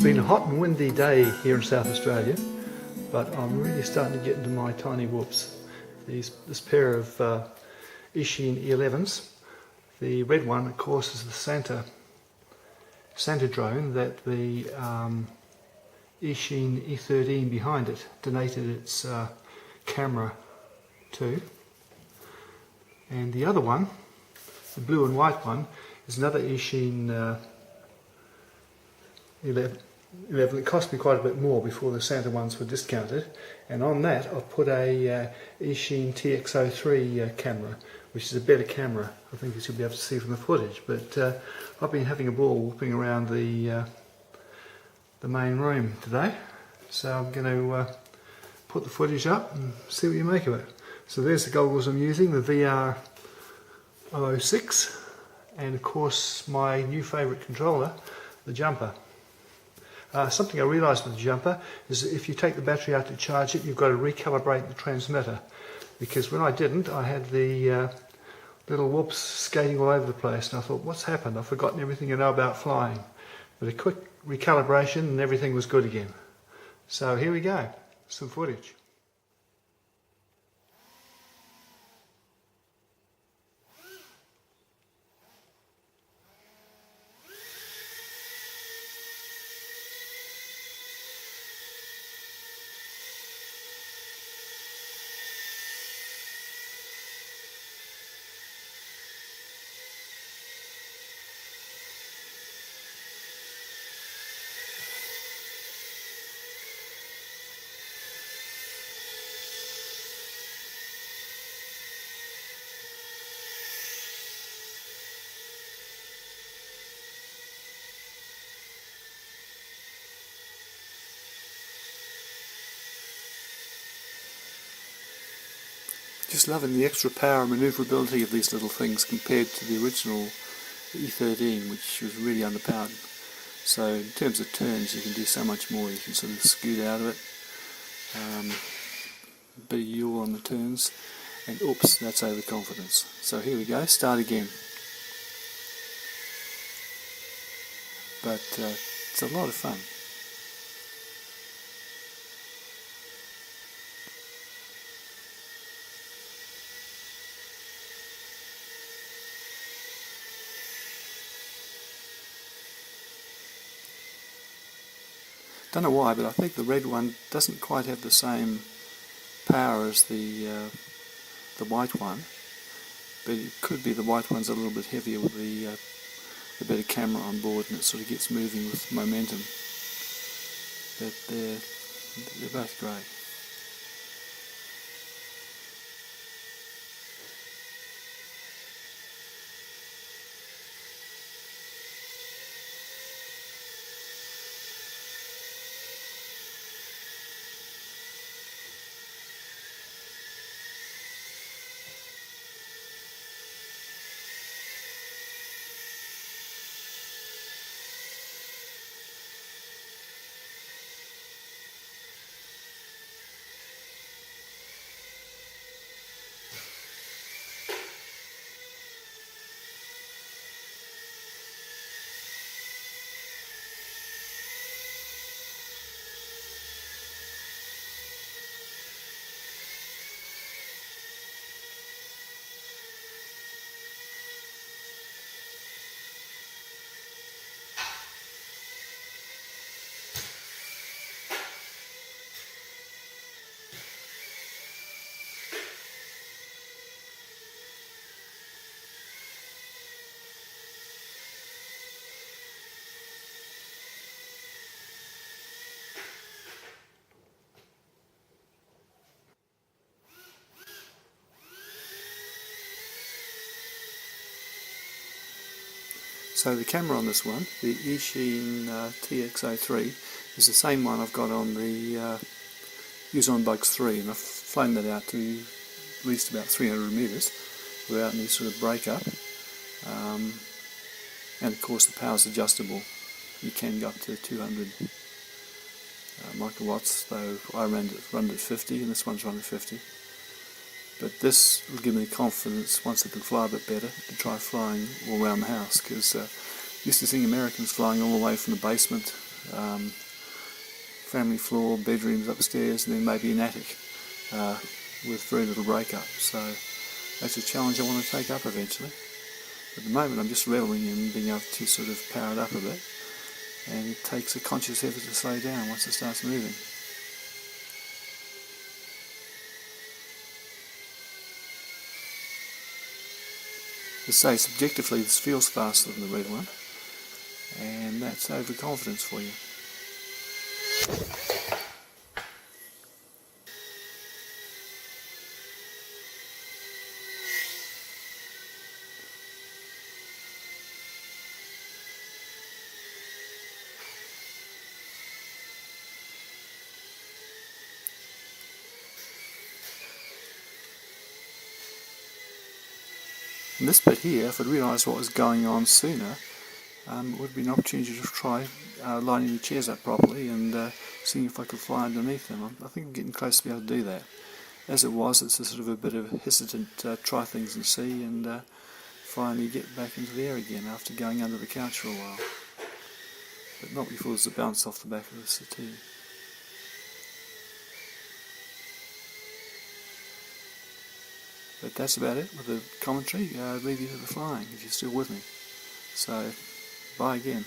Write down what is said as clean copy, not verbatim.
been a hot and windy day here in South Australia, but I'm really starting to get into my tiny whoops. This pair of Eachine E011s. The red one, of course, is the Santa Drone that the Eachine E13 behind it donated its camera to. And the other one, the blue and white one, is another Eachine 11. It cost me quite a bit more before the Santa ones were discounted, and on that I've put a Eachine TX03 camera, which is a better camera. I think you should be able to see from the footage, but I've been having a ball whooping around the main room today, so I'm going to put the footage up and see what you make of it. So there's the goggles I'm using, the VR006, and of course my new favourite controller, the Jumper. Something I realised with the Jumper is that if you take the battery out to charge it, you've got to recalibrate the transmitter, because when I didn't, I had the little whoops skating all over the place, and I thought, what's happened? I've forgotten everything I know about flying. But a quick recalibration and everything was good again. So here we go, some footage. Just loving the extra power and manoeuvrability of these little things compared to the original E13, which was really underpowered. So in terms of turns, you can do so much more. You can sort of scoot out of it, bit of yaw on the turns, and oops, that's overconfidence. So here we go, start again. But it's a lot of fun. Don't know why, but I think the red one doesn't quite have the same power as the white one. But it could be the white one's a little bit heavier with the better camera on board, and it sort of gets moving with momentum. But they're both great. So the camera on this one, the Eachine TX03, is the same one I've got on the Uzon Bugs 3, and I've flown that out to at least about 300 metres without any sort of break-up. And of course the power's adjustable. You can go up to 200 microwatts, though I run it at 50 and this one's run at 50. But this will give me confidence, once I can fly a bit better, to try flying all around the house, because used to seeing Americans flying all the way from the basement family floor, bedrooms upstairs, and then maybe an attic with very little breakup. So that's a challenge I want to take up eventually. At the moment I'm just reveling in being able to sort of power it up a bit, and it takes a conscious effort to slow down once it starts moving. As I say, subjectively this feels faster than the red one, and that's overconfidence for you. And this bit here, if I'd realised what was going on sooner, it would be an opportunity to try lining the chairs up properly and seeing if I could fly underneath them. I think I'm getting close to be able to do that. As it was, it's a sort of a bit of a hesitant try things and see, and finally get back into the air again after going under the couch for a while. But not before there's a bounce off the back of the settee. But that's about it with the commentary. I'll leave you to the flying if you're still with me. So, bye again.